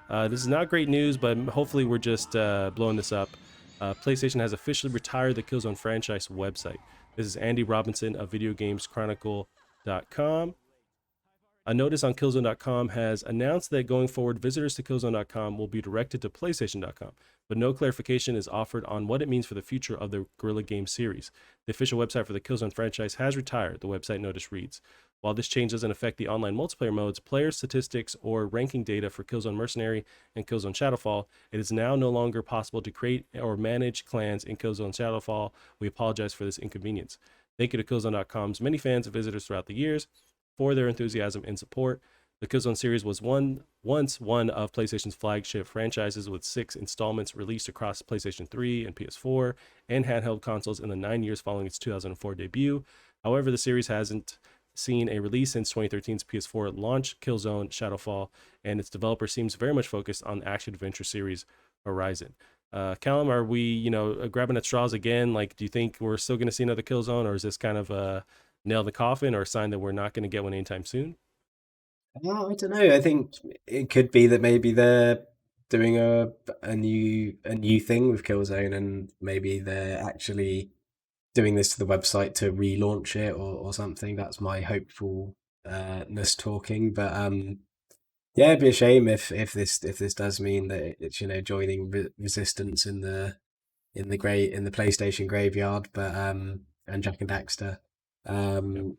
This is not great news, but hopefully we're just blowing this up. PlayStation has officially retired the Killzone franchise website. This is Andy Robinson of VideoGamesChronicle.com. A notice on Killzone.com has announced that going forward, visitors to Killzone.com will be directed to PlayStation.com, but no clarification is offered on what it means for the future of the Guerrilla Games series. The official website for the Killzone franchise has retired, the website notice reads. While this change doesn't affect the online multiplayer modes, player statistics, or ranking data for Killzone Mercenary and Killzone Shadowfall, it is now no longer possible to create or manage clans in Killzone Shadowfall. We apologize for this inconvenience. Thank you to Killzone.com's many fans and visitors throughout the years for their enthusiasm and support. The Killzone series was once one of PlayStation's flagship franchises, with 6 installments released across PlayStation 3 and PS4 and handheld consoles in the 9 years following its 2004 debut. However, the series hasn't seen a release since 2013's PS4 launch, Killzone Shadowfall, and its developer seems very much focused on the action-adventure series Horizon. Callum, are we, grabbing at straws again? Like, do you think we're still going to see another Killzone, or is this kind of a nail in the coffin, or a sign that we're not going to get one anytime soon? Well, I don't know. I think it could be that maybe they're doing a new thing with Killzone, and maybe they're actually doing this to the website to relaunch it or something. That's my hopefulness talking. But yeah, it'd be a shame if this does mean that it's joining Resistance in the PlayStation graveyard, but and Jack and Daxter. Yep. Um,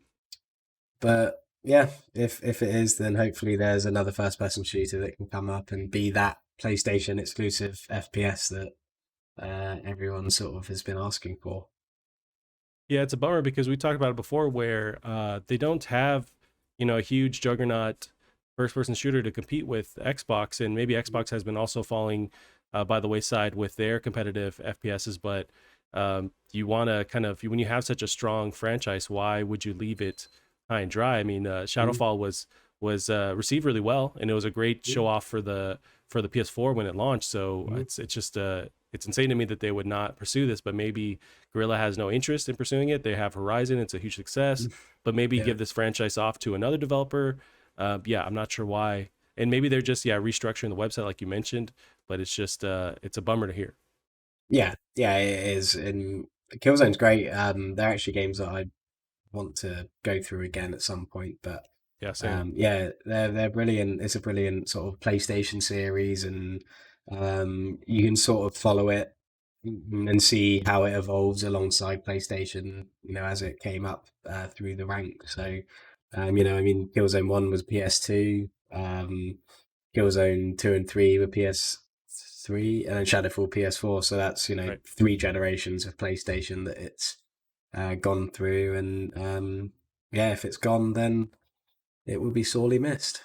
but yeah, if it is, then hopefully there's another first person shooter that can come up and be that PlayStation exclusive FPS that everyone sort of has been asking for. Yeah, it's a bummer because we talked about it before, where they don't have, a huge juggernaut first-person shooter to compete with Xbox, and maybe Xbox has been also falling by the wayside with their competitive FPSs. But you want to kind of, when you have such a strong franchise, why would you leave it high and dry? I mean, Mm, Shadowfall was received really well, and it was a great mm, show off for the PS4 when it launched. So mm. it's just it's insane to me that they would not pursue this, but maybe Gorilla has no interest in pursuing it. They have Horizon; it's a huge success, Mm. but maybe Yeah, give this franchise off to another developer. Yeah, I'm not sure why, and maybe they're just restructuring the website like you mentioned. But it's just it's a bummer to hear. yeah, it is. And Killzone's great. They're actually games that I want to go through again at some point. But Yeah, same. yeah, they're brilliant. It's a brilliant sort of PlayStation series, and you can sort of follow it and see how it evolves alongside PlayStation. As it came up through the ranks. So, I mean, Killzone One was PS2. Killzone 2 and 3 were PS3, and then Shadowfall PS4. So that's Right. 3 generations of PlayStation that it's gone through, and yeah, if it's gone, then it will be sorely missed.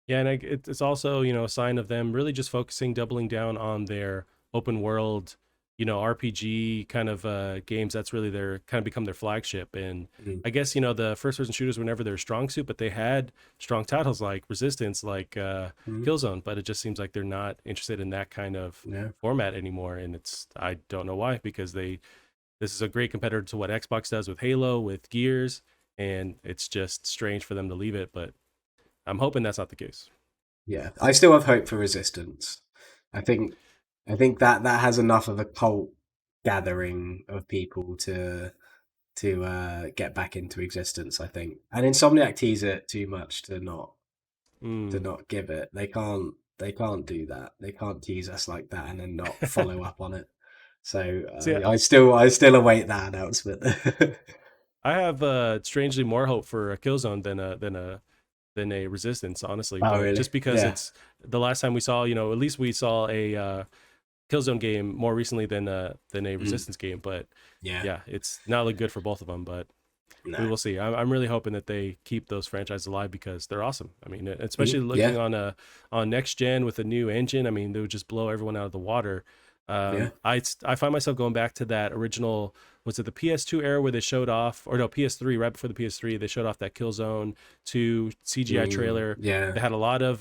Yeah, and it's also a sign of them really just focusing, doubling down on their open world, RPG kind of games. That's really their kind of become their flagship. And Mm, I guess the first person shooters were never their strong suit, but they had strong titles like Resistance, like mm, Killzone. But it just seems like they're not interested in that kind of yeah, format anymore. And I don't know why, because this is a great competitor to what Xbox does with Halo, with Gears, and it's just strange for them to leave it. But I'm hoping that's not the case. yeah. I still have hope for Resistance. I think I think that has enough of a cult gathering of people to get back into existence. I think, and Insomniac tease it too much to Mm. not give it. They can't do that. They can't tease us like that and then not follow up on it. So See, I still await that announcement. I have strangely more hope for a Killzone than a Resistance, honestly. Oh But really? just because Yeah. it's the last time we saw, at least we saw a Killzone game more recently than a Mm, Resistance game. But yeah. yeah, it's not look good for both of them. But we No. will see. I'm really hoping that they keep those franchises alive because they're awesome. I mean, especially looking Yeah. on next gen with a new engine. I mean, they would just blow everyone out of the water. Yeah. I find myself going back to that original. Was it the PS2 era where they showed off, or no, PS3, right before the PS3, they showed off that Killzone 2 CGI trailer. Yeah. They had a lot of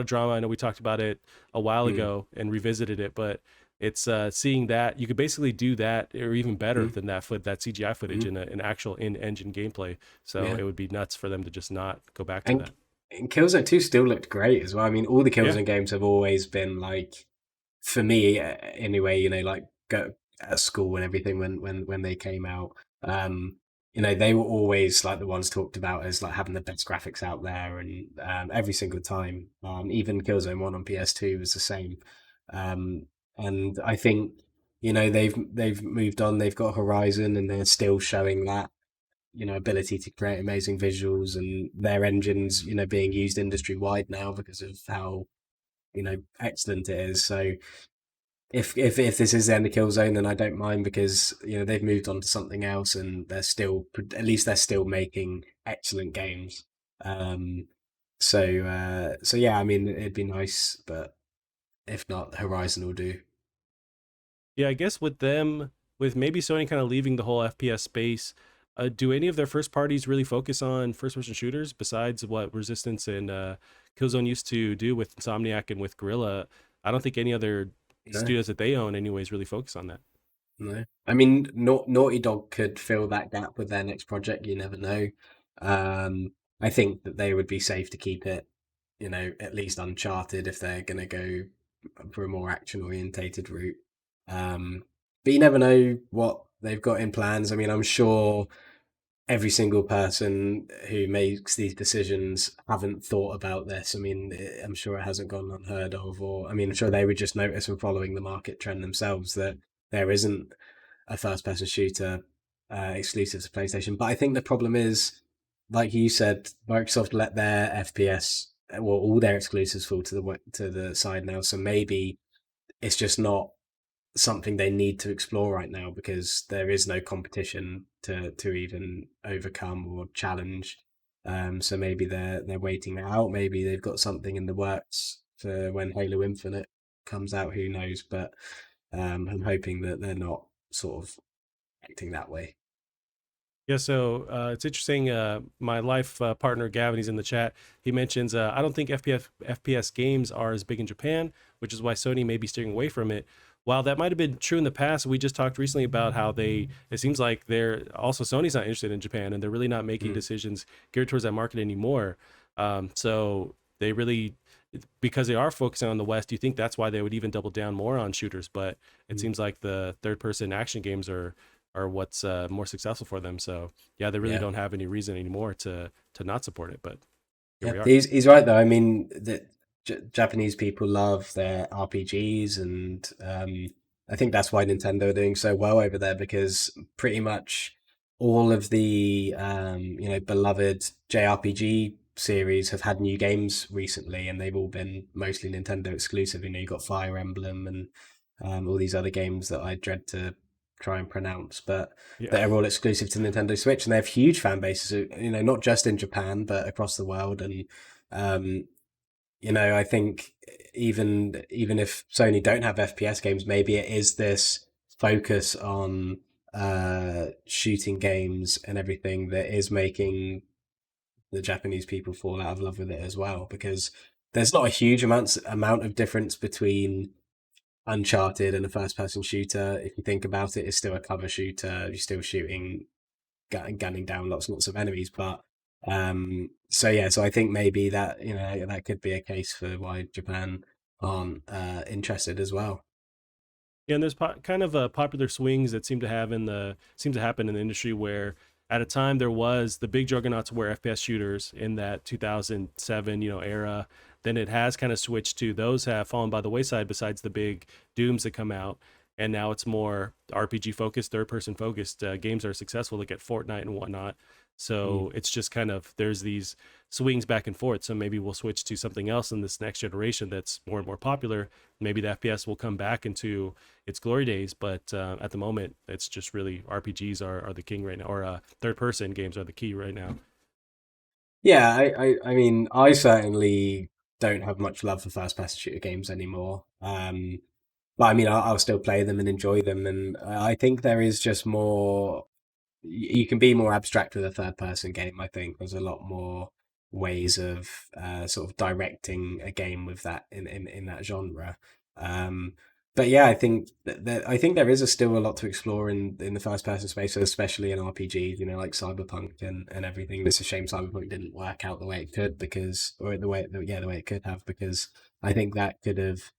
drama. I know we talked about it a while Mm, ago and revisited it, but it's seeing that you could basically do that or even better mm, than that CGI footage mm, in an actual in-engine gameplay. So yeah. it would be nuts for them to just not go back to And that. Killzone 2 still looked great as well. I mean, all the Yeah. Killzone games have always been like, for me anyway, like go at school and everything when they came out. Um, they were always like the ones talked about as like having the best graphics out there, and every single time. Even Killzone 1 on PS2 was the same. Um, and I think they've moved on. They've got Horizon, and they're still showing that ability to create amazing visuals, and their engines being used industry wide now because of how excellent it is. So if this is the end of Killzone, then I don't mind, because they've moved on to something else, and they're still, at least they're still making excellent games. Um, so yeah, I mean, it'd be nice, but if not, Horizon will do. Yeah, I guess with them, with maybe Sony kind of leaving the whole FPS space, do any of their first parties really focus on first person shooters besides what Resistance and Killzone used to do with Insomniac and with Guerrilla? I don't think any other No, studios that they own, anyways, really focus on that. no. I mean, Naughty Dog could fill that gap with their next project. You never know. Um, I think that they would be safe to keep it, at least Uncharted, if they're going to go for a more action orientated route. Um, but you never know what they've got in plans. I mean, I'm sure every single person who makes these decisions haven't thought about this. I mean, I'm sure it hasn't gone unheard of, or I mean, I'm sure they would just notice from following the market trend themselves that there isn't a first-person shooter exclusive to PlayStation. But I think the problem is, like you said, Microsoft let their FPS, well, all their exclusives fall to the side now. So maybe it's just not something they need to explore right now, because there is no competition to even overcome or challenge. So maybe they're waiting it out. Maybe they've got something in the works for when Halo Infinite comes out. Who knows? But I'm hoping that they're not sort of acting that way. Yeah, so it's interesting. My life partner Gavin, he's in the chat. He mentions I don't think FPS games are as big in Japan, which is why Sony may be steering away from it. While that might have been true in the past, we just talked recently about how it seems like they're also Sony's not interested in Japan, and they're really not making Mm, decisions geared towards that market anymore. So they really, because they are focusing on the West, you think that's why they would even double down more on shooters. But it mm. seems like the third person action games are what's more successful for them. So yeah, they really Yeah. don't have any reason anymore to not support it. But here Yeah, we are. he's right though. I mean, the Japanese people love their RPGs, and I think that's why Nintendo are doing so well over there, because pretty much all of the beloved JRPG series have had new games recently, and they've all been mostly Nintendo exclusive. You got Fire Emblem and all these other games that I dread to try and pronounce, but Yeah. that are all exclusive to Nintendo Switch, and they have huge fan bases. Not just in Japan but across the world. And um, I think even if Sony don't have FPS games, maybe it is this focus on shooting games and everything that is making the Japanese people fall out of love with it as well. Because there's not a huge amount of difference between Uncharted and a first person shooter. If you think about it, it's still a cover shooter. You're still shooting, gunning down lots and lots of enemies. But so yeah, so I think maybe that that could be a case for why Japan aren't interested as well. Yeah, and there's kind of popular swings that seem to happen in the industry where at a time there was the big juggernauts were FPS shooters in that 2007 era. Then it has kind of switched to those have fallen by the wayside besides the big dooms that come out, and now it's more RPG focused, third person focused games that are successful. Look at Fortnite and whatnot. Mm. So it's just kind of there's these swings back and forth. So maybe we'll switch to something else in this next generation that's more and more popular. Maybe the FPS will come back into its glory days, but at the moment, it's just really RPGs are the king right now, or third person games are the key right now. Yeah, I mean, I certainly don't have much love for first person shooter games anymore. But I mean, I'll still play them and enjoy them, and I think there is just more. You can be more abstract with a third person game. I think there's a lot more ways of sort of directing a game with that in that genre. Um, but yeah, I think I think there is still a lot to explore in the first person space, especially in RPGs. You know, like Cyberpunk and everything. It's a shame Cyberpunk didn't work out the way it could because, or the way it could have, because I think that could have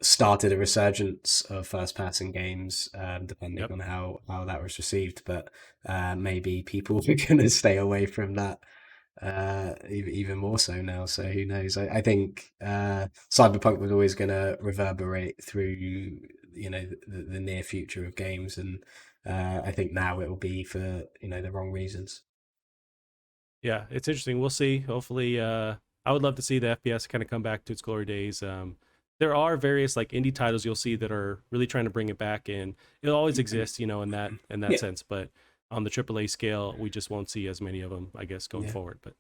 started a resurgence of first person games, depending Yep. on how that was received. But maybe people are going to stay away from that even more so now. So who knows? I think Cyberpunk was always going to reverberate through, you know, the near future of games, and I think now it will be for, you know, the wrong reasons. Yeah, it's interesting. We'll see. Hopefully, I would love to see the FPS kind of come back to its glory days. There are various like indie titles you'll see that are really trying to bring it back, and it'll always exist, you know, in that Yeah, sense. But on the AAA scale, we just won't see as many of them, I guess, going yeah. forward. But